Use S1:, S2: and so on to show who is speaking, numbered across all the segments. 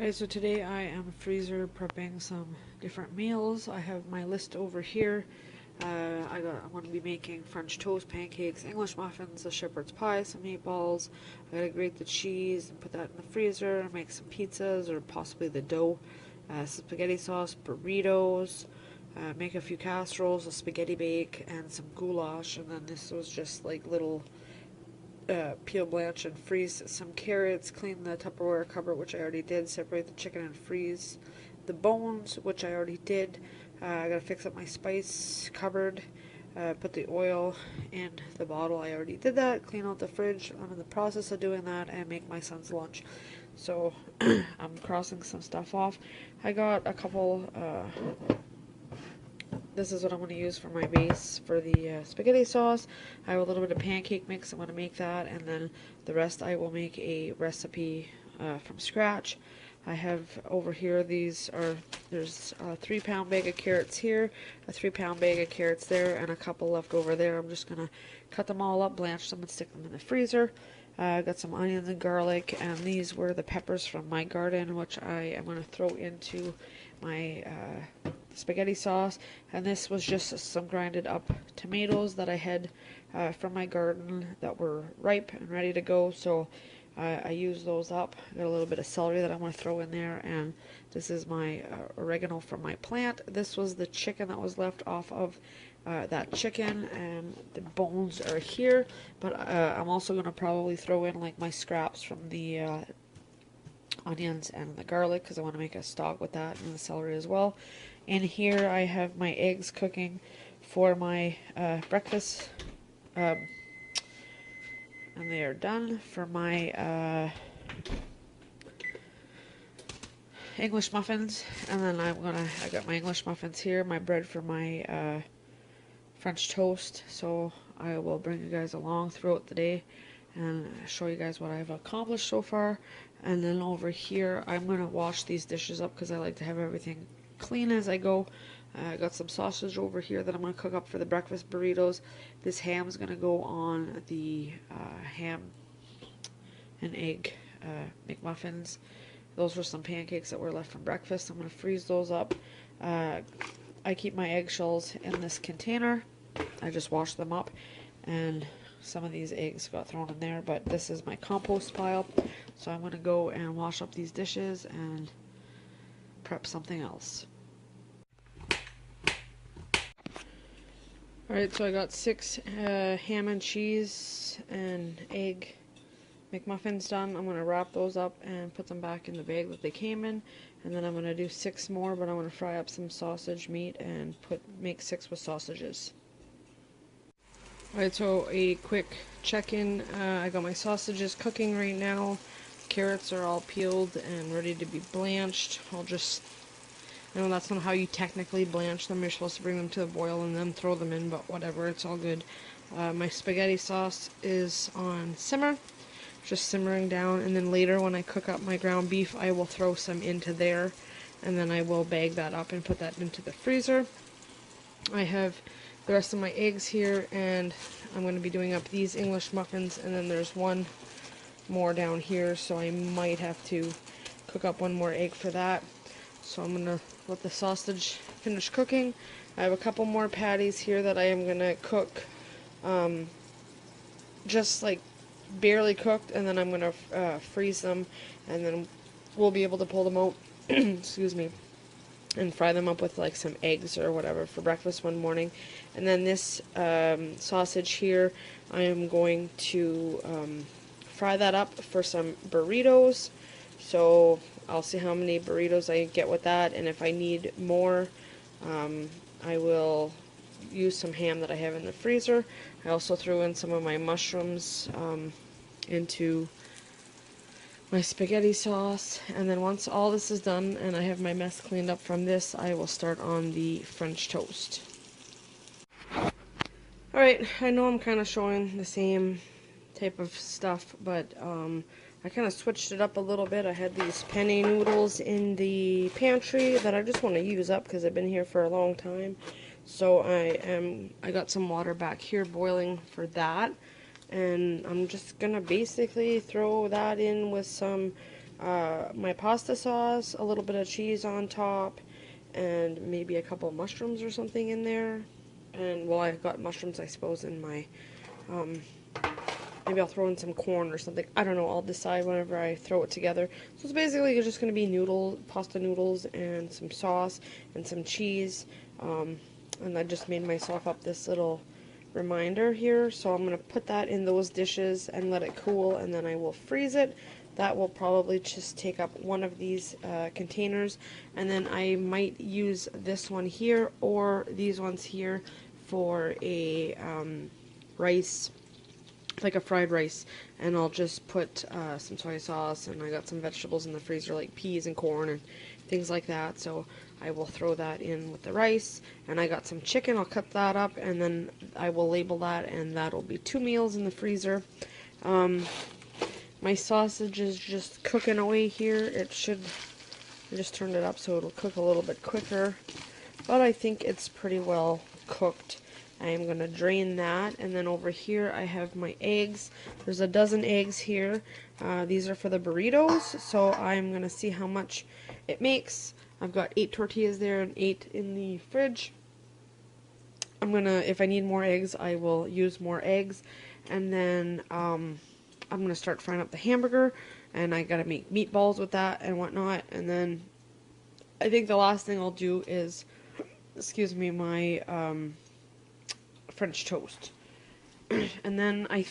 S1: Alright, so today I am freezer prepping some different meals. I have my list over here. I'm going to be making French toast, pancakes, English muffins, a shepherd's pie, some meatballs. I gotta grate the cheese and put that in the freezer and make some pizzas or possibly the dough. Some spaghetti sauce, burritos, make a few casseroles, a spaghetti bake, and some goulash. And then this was just like little peel, blanch, and freeze some carrots, clean the Tupperware cupboard, which I already did, separate the chicken and freeze the bones, which I already did. I gotta fix up my spice cupboard, put the oil in the bottle, I already did that, clean out the fridge, I'm in the process of doing that, and make my son's lunch. So I'm crossing some stuff off. I got a couple this is what I'm going to use for my base for the spaghetti sauce. I have a little bit of pancake mix. I'm going to make that, and then the rest I will make a recipe from scratch. I have over here, there's a 3-pound bag of carrots here, a 3-pound bag of carrots there, and a couple left over there. I'm just going to cut them all up, blanch them, and stick them in the freezer. I got some onions and garlic, and these were the peppers from my garden, which I am going to throw into my spaghetti sauce. And this was just some grinded up tomatoes that I had from my garden that were ripe and ready to go. So I used those up. Got a little bit of celery that I'm going to throw in there, and this is my oregano from my plant. This was the chicken that was left off of that chicken, and the bones are here, but I'm also going to probably throw in like my scraps from the onions and the garlic, because I want to make a stock with that, and the celery as well. And here I have my eggs cooking for my breakfast, and they are done. For my English muffins, and then I got my English muffins here, my bread for my French toast. So I will bring you guys along throughout the day and show you guys what I've accomplished so far. And then over here I'm going to wash these dishes up because I like to have everything clean as I go. I got some sausage over here that I'm going to cook up for the breakfast burritos. This ham is going to go on the ham and egg McMuffins. Those were some pancakes that were left from breakfast. I'm going to freeze those up. I keep my eggshells in this container. I just wash them up, and some of these eggs got thrown in there, but this is my compost pile. So I'm going to go and wash up these dishes and prep something else. Alright, so I got 6 ham and cheese and egg McMuffins done. I'm going to wrap those up and put them back in the bag that they came in, and then I'm going to do 6 more, but I'm going to fry up some sausage meat and make 6 with sausages. Alright, so a quick check-in. I got my sausages cooking right now. Carrots are all peeled and ready to be blanched. I know that's not how you technically blanch them. You're supposed to bring them to a boil and then throw them in, but whatever, it's all good. My spaghetti sauce is on simmer, just simmering down, and then later when I cook up my ground beef, I will throw some into there, and then I will bag that up and put that into the freezer. I have the rest of my eggs here, and I'm going to be doing up these English muffins, and then there's one more down here, so I might have to cook up one more egg for that. So I'm going to let the sausage finish cooking. I have a couple more patties here that I am going to cook, just like barely cooked, and then I'm going to freeze them, and then we'll be able to pull them out excuse me, and fry them up with like some eggs or whatever for breakfast one morning. And then this sausage here, I am going to fry that up for some burritos. So I'll see how many burritos I get with that, and if I need more, I will use some ham that I have in the freezer. I also threw in some of my mushrooms into my spaghetti sauce, and then once all this is done and I have my mess cleaned up from this, I will start on the French toast. Alright, I know I'm kind of showing the same type of stuff, but I kind of switched it up a little bit. I had these penne noodles in the pantry that I just want to use up because they've been here for a long time. So I got some water back here boiling for that, and I'm just gonna basically throw that in with some
S2: my pasta sauce, a little bit of cheese on top, and maybe a couple of mushrooms or something in there. And well, I've got mushrooms, I suppose, in my, maybe I'll throw in some corn or something. I don't know, I'll decide whenever I throw it together. So it's basically just going to be pasta noodles, and some sauce, and some cheese. And I just made myself up this little reminder here, so I'm going to put that in those dishes and let it cool, and then I will freeze it. That will probably just take up one of these containers, and then I might use this one here or these ones here for a rice, like a fried rice, and I'll just put some soy sauce, and I got some vegetables in the freezer like peas and corn and things like that, so I will throw that in with the rice. And I got some chicken, I'll cut that up, and then I will label that, and that'll be 2 meals in the freezer. My sausage is just cooking away here. I just turned it up so it'll cook a little bit quicker, but I think it's pretty well cooked. I am going to drain that, and then over here I have my eggs. There's a dozen eggs here. These are for the burritos, so I'm going to see how much it makes. I've got 8 tortillas there and 8 in the fridge. If I need more eggs, I will use more eggs, and then I'm gonna start frying up the hamburger, and I gotta make meatballs with that and whatnot. And then I think the last thing I'll do is, excuse me, my French toast. And then I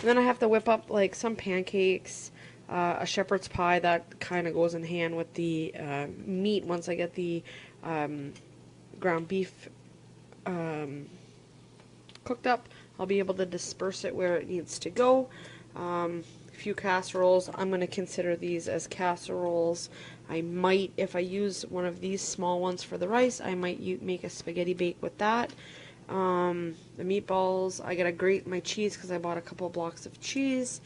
S2: have to whip up like some pancakes, a shepherd's pie that kind of goes in hand with the meat. Once I get the ground beef cooked up, I'll be able to disperse it where it needs to go. A few casseroles. I'm going to consider these as casseroles. I might, if I use one of these small ones for the rice, I might make a spaghetti bake with that. The meatballs, I gotta grate my cheese because I bought a couple of blocks of cheese.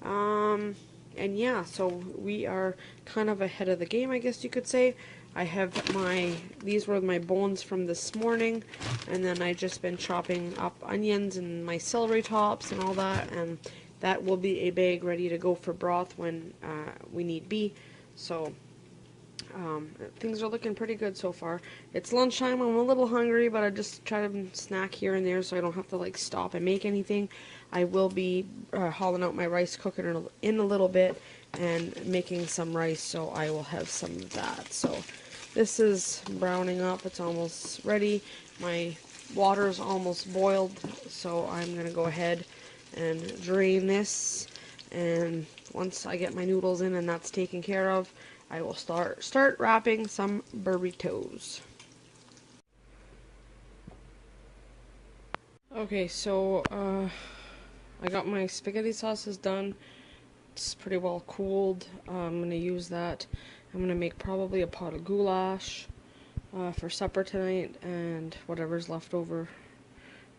S2: And yeah, so we are kind of ahead of the game, I guess you could say. I have these were my bones from this morning, and then I just been chopping up onions and my celery tops and all that, and that will be a bag ready to go for broth when we need be. So things are looking pretty good so far. It's lunchtime, I'm a little hungry, but I just try to snack here and there so I don't have to like stop and make anything. I will be hauling out my rice cooker in a little bit and making some rice, so I will have some of that. So this is browning up, it's almost ready. My water is almost boiled, so I'm going to go ahead and drain this, and once I get my noodles in and that's taken care of, I will start wrapping some burritos. Okay, so I got my spaghetti sauces done. It's pretty well cooled. I'm going to use that. I'm going to make probably a pot of goulash for supper tonight, and whatever's left over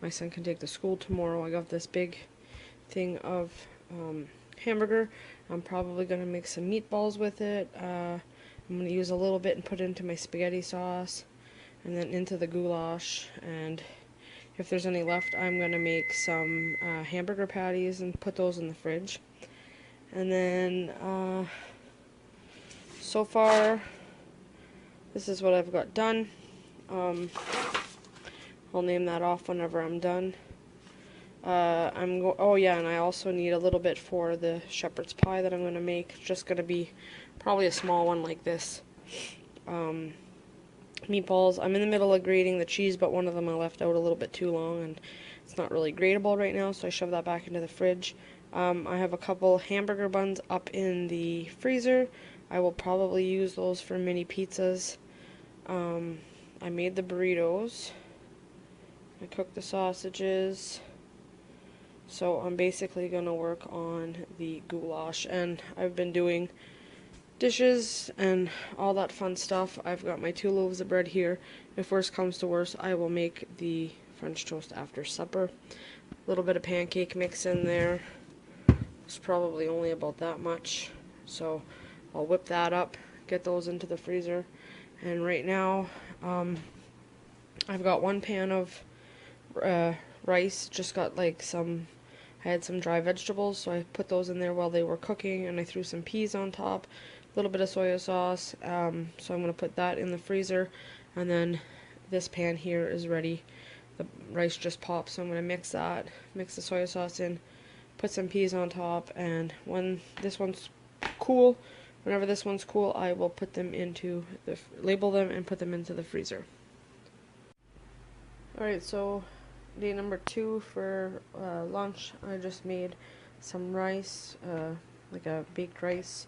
S2: my son can take to school tomorrow. I got this big thing of hamburger. I'm probably going to make some meatballs with it. I'm going to use a little bit and put it into my spaghetti sauce, and then into the goulash, and if there's any left, I'm going to make some hamburger patties and put those in the fridge. And then, so far, this is what I've got done. I'll name that off whenever I'm done. Oh yeah, and I also need a little bit for the shepherd's pie that I'm going to make. It's just going to be probably a small one like this. Meatballs. I'm in the middle of grating the cheese, but one of them I left out a little bit too long, and it's not really grateable right now, so I shoved that back into the fridge. I have a couple hamburger buns up in the freezer. I will probably use those for mini pizzas. I made the burritos. I cooked the sausages. So I'm basically going to work on the goulash, and I've been doing dishes and all that fun stuff. I've got my 2 loaves of bread here. If worse comes to worse, I will make the French toast after supper. A little bit of pancake mix in there. It's probably only about that much, so I'll whip that up, get those into the freezer. And right now I've got 1 pan of rice. Just got like some, I I had some dry vegetables, so I put those in there while they were cooking, and I threw some peas on top, a little bit of soy sauce. So I'm going to put that in the freezer, and then this pan here is ready. The rice just popped, so I'm going to mix that, mix the soy sauce in, put some peas on top, and when this one's cool, whenever this one's cool, I will put them into the, label them and put them into the freezer. Alright, so day number 2 for lunch, I just made some rice, like a baked rice.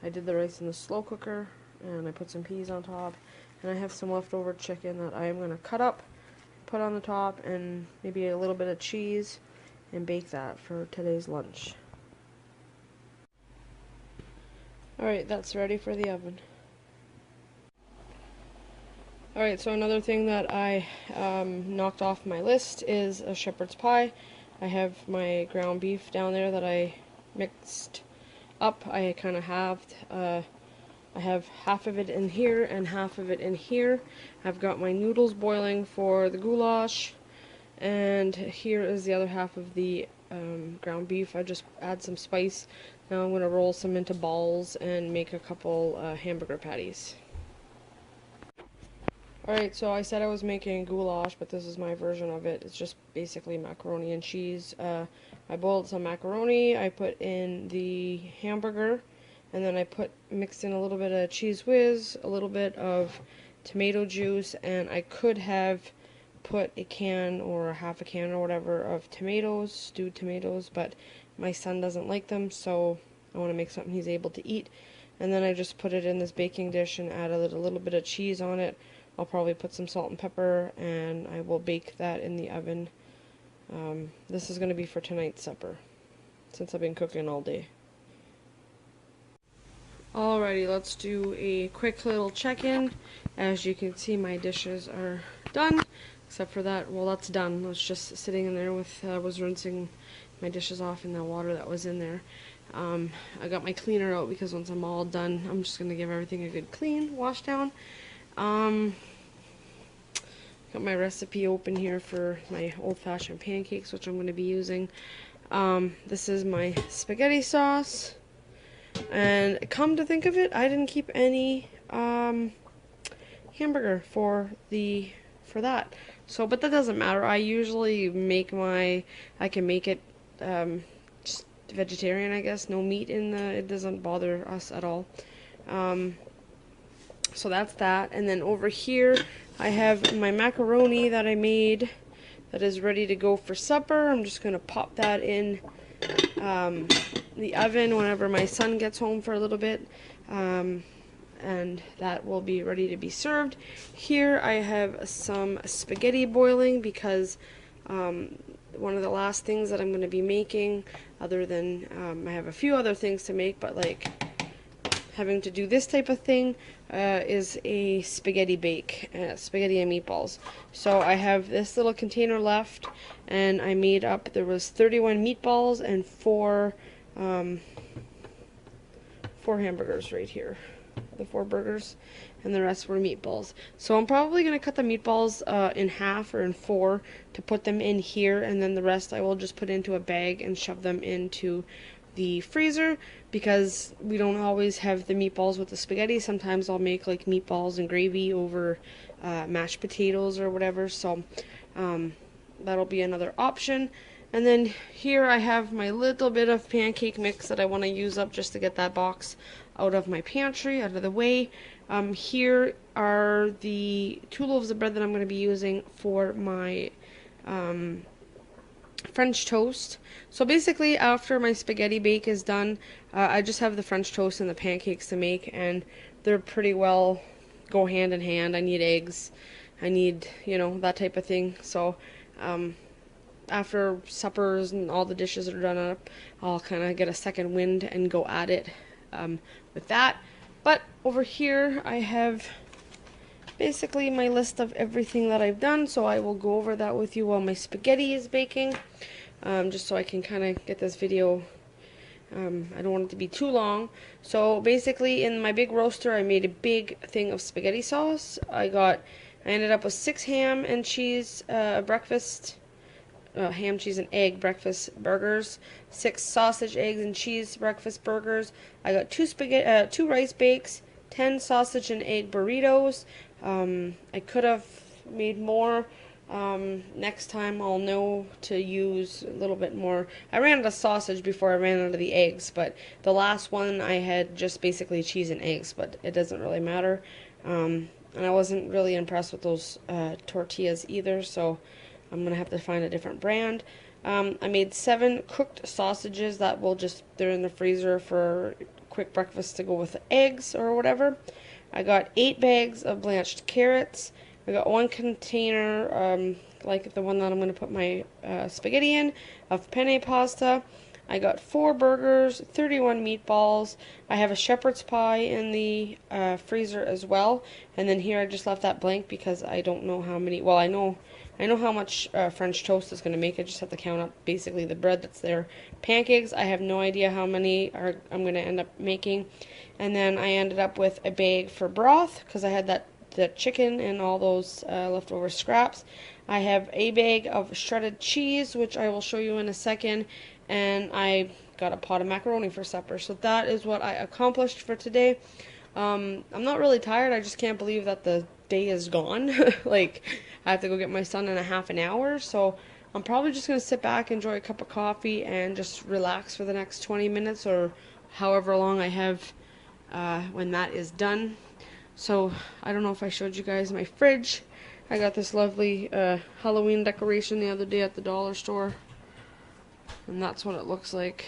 S2: I did the rice in the slow cooker, and I put some peas on top, and I have some leftover chicken that I am going to cut up, put on the top, and maybe a little bit of cheese, and bake that for today's lunch. Alright, that's ready for the oven. Alright, so another thing that I knocked off my list is a shepherd's pie. I have my ground beef down there that I mixed up. I kind of halved. I have half of it in here and half of it in here. I've got my noodles boiling for the goulash, and here is the other half of the ground beef. I just add some spice. Now I'm going to roll some into balls and make a couple hamburger patties. Alright, so I said I was making goulash, but this is my version of it. It's just basically macaroni and cheese. I boiled some macaroni, I put in the hamburger, and then I mixed in a little bit of Cheez Whiz, a little bit of tomato juice, and I could have put a can or half a can or whatever of tomatoes, stewed tomatoes, but my son doesn't like them, so I want to make something he's able to eat. And then I just put it in this baking dish and added a little bit of cheese on it. I'll probably put some salt and pepper, and I will bake that in the oven. This is going to be for tonight's supper, since I've been cooking all day. Alrighty, let's do a quick little check-in. As you can see, my dishes are done, except for that, well, that's done. It's just sitting in there with, was rinsing my dishes off in the water that was in there. I got my cleaner out because once I'm all done, I'm just going to give everything a good clean, wash down. Got my recipe open here for my old-fashioned pancakes, which I'm going to be using. This is my spaghetti sauce, and come to think of it, I didn't keep any hamburger for that. So, but that doesn't matter. I usually make I can make it just vegetarian, I guess. No meat in it doesn't bother us at all. So that's that. And then over here, I have my macaroni that I made that is ready to go for supper. I'm just going to pop that in the oven whenever my son gets home for a little bit. And that will be ready to be served. Here I have some spaghetti boiling because one of the last things that I'm going to be making, other than I have a few other things to make, but like having to do this type of thing is a spaghetti bake, spaghetti and meatballs. So I have this little container left, and I made up, there was 31 meatballs and four hamburgers right here. The 4 burgers, and the rest were meatballs. So I'm probably going to cut the meatballs in half or in 4 to put them in here, and then the rest I will just put into a bag and shove them into the freezer, because we don't always have the meatballs with the spaghetti. Sometimes I'll make like meatballs and gravy over mashed potatoes or whatever, so that'll be another option. And then here I have my little bit of pancake mix that I want to use up just to get that box out of my pantry, out of the way. Here are the 2 loaves of bread that I'm going to be using for my French toast. So basically, after my spaghetti bake is done, I just have the French toast and the pancakes to make, and they're pretty well go hand in hand. I need eggs, I need, you know, that type of thing. So after suppers and all the dishes are done up, I'll kind of get a second wind and go at it with that. But over here I have basically my list of everything that I've done, so I will go over that with you while my spaghetti is baking, just so I can kind of get this video, I don't want it to be too long. So basically, in my big roaster, I made a big thing of spaghetti sauce. I ended up with 6 ham and cheese breakfast ham, cheese, and egg breakfast burgers, 6 sausage, eggs, and cheese breakfast burgers. I got 2 rice bakes, 10 sausage and egg burritos. I could have made more. Next time I'll know to use a little bit more. I ran out of sausage before I ran out of the eggs, but the last one I had just basically cheese and eggs, but it doesn't really matter. And I wasn't really impressed with those tortillas either, so I'm going to have to find a different brand. I made 7 cooked sausages that will just, they're in the freezer for quick breakfast to go with the eggs or whatever. I got 8 bags of blanched carrots. I got 1 container, like the one that I'm going to put my spaghetti in, of penne pasta. I got 4 burgers, 31 meatballs. I have a shepherd's pie in the freezer as well. And then here I just left that blank because I don't know how many. Well, I know how much French toast is going to make. I just have to count up basically the bread that's there. Pancakes, I have no idea how many I'm going to end up making. And then I ended up with a bag for broth because I had the chicken and all those leftover scraps. I have a bag of shredded cheese, which I will show you in a second, and I got a pot of macaroni for supper. So that is what I accomplished for today. I'm not really tired. I just can't believe that the day is gone. Like, I have to go get my son in a half an hour, so I'm probably just going to sit back, enjoy a cup of coffee, and just relax for the next 20 minutes or however long I have when that is done. So, I don't know if I showed you guys my fridge. I got this lovely Halloween decoration the other day at the dollar store. And that's what it looks like.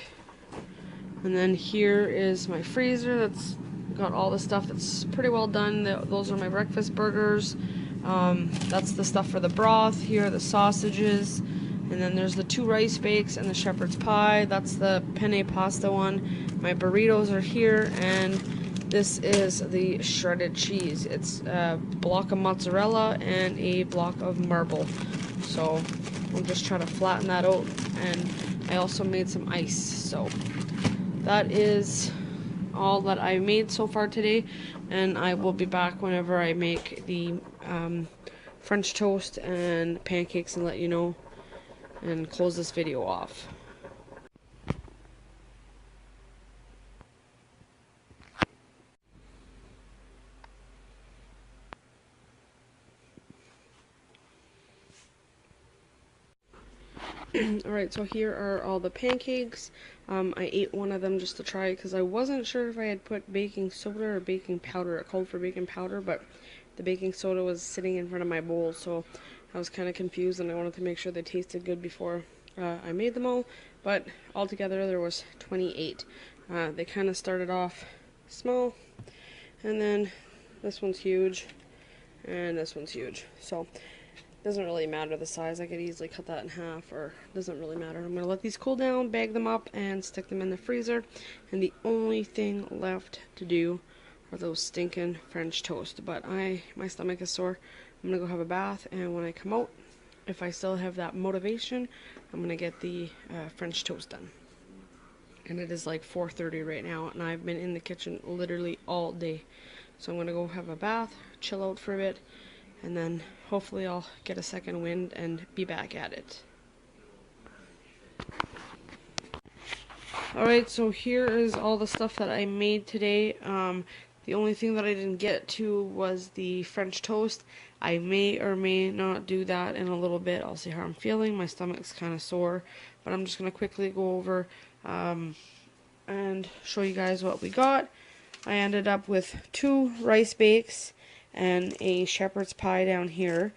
S2: And then here is my freezer that's got all the stuff that's pretty well done. Those are my breakfast burgers. That's the stuff for the broth. Here are the sausages. And then there's the 2 rice bakes and the shepherd's pie. That's the penne pasta one. My burritos are here, and this is the shredded cheese. It's a block of mozzarella and a block of marble. So we'll just try to flatten that out. And I also made some ice. So that is all that I made so far today. And I will be back whenever I make the French toast and pancakes and let you know and close this video off. Alright, so here are all the pancakes. I ate one of them just to try because I wasn't sure if I had put baking soda or baking powder. It called for baking powder, but the baking soda was sitting in front of my bowl, so I was kind of confused, and I wanted to make sure they tasted good before I made them all. But altogether there was 28. They kind of started off small, and then this one's huge, and this one's huge. So doesn't really matter the size. I could easily cut that in half, or doesn't really matter. I'm going to let these cool down, bag them up, and stick them in the freezer. And the only thing left to do are those stinking French toast. But my stomach is sore. I'm going to go have a bath, and when I come out, if I still have that motivation, I'm going to get the French toast done. And it is like 4:30 right now, and I've been in the kitchen literally all day. So I'm going to go have a bath, chill out for a bit, and then hopefully I'll get a second wind and be back at it. Alright, so here is all the stuff that I made today. The only thing that I didn't get to was the French toast. I may or may not do that in a little bit. I'll see how I'm feeling. My stomach's kind of sore, but I'm just going to quickly go over and show you guys what we got. I ended up with 2 rice bakes and a shepherd's pie down here.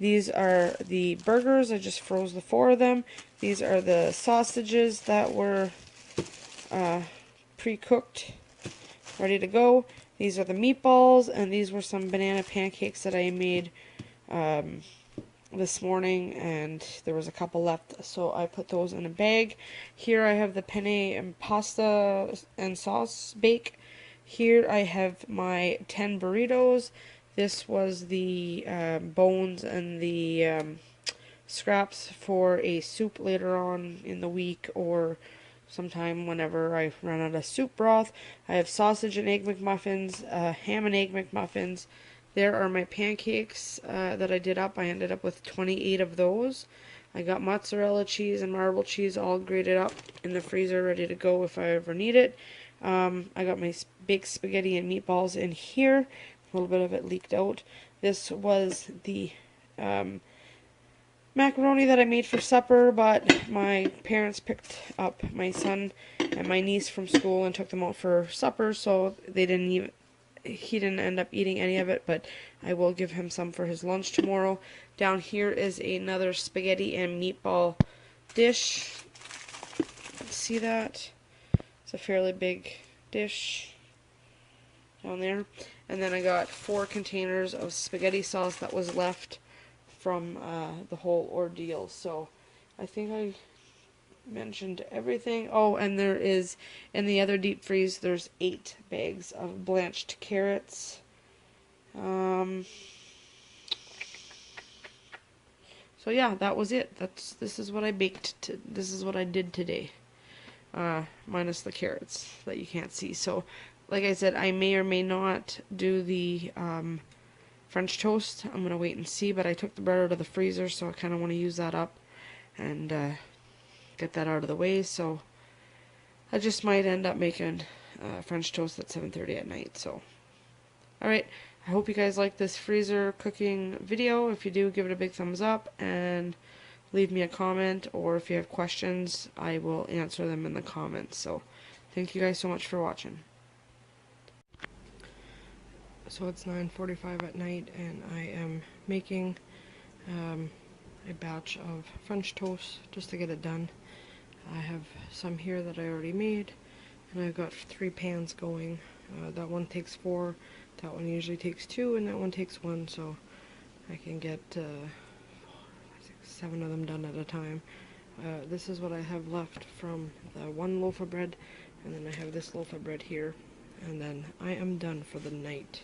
S2: These are the burgers. I just froze the 4 of them. These are the sausages that were pre-cooked, ready to go. These are the meatballs, and these were some banana pancakes that I made this morning, and there was a couple left, so I put those in a bag. Here I have the penne and pasta and sauce bake. Here I have my 10 burritos. This was the bones and the scraps for a soup later on in the week, or sometime whenever I run out of soup broth. I have sausage and egg McMuffins, ham and egg McMuffins. There are my pancakes that I did up. I ended up with 28 of those. I got mozzarella cheese and marble cheese all grated up in the freezer, ready to go if I ever need it. I got my baked spaghetti and meatballs in here. A little bit of it leaked out. This was the macaroni that I made for supper, but my parents picked up my son and my niece from school and took them out for supper, so he didn't end up eating any of it, but I will give him some for his lunch tomorrow. Down here is another spaghetti and meatball dish. See that? It's a fairly big dish down there. And then I got 4 containers of spaghetti sauce that was left from the whole ordeal. So I think I mentioned everything. Oh, and there is, in the other deep freeze, there's 8 bags of blanched carrots. So yeah, that was it. This is what I baked. This is what I did today. Minus the carrots that you can't see. So, like I said, I may or may not do the French toast. I'm gonna wait and see. But I took the bread out of the freezer, so I kind of want to use that up and get that out of the way. So I just might end up making French toast at 7:30 at night. So, all right. I hope you guys like this freezer cooking video. If you do, give it a big thumbs up and leave me a comment, or if you have questions, I will answer them in the comments. So thank you guys so much for watching. So it's 9:45 at night and I am making a batch of French toast just to get it done. I have some here that I already made, and I've got 3 pans going. That one takes 4, that one usually takes 2, and that one takes 1, so I can get 7 of them done at a time. This is what I have left from the 1 loaf of bread, and then I have this loaf of bread here, and then I am done for the night.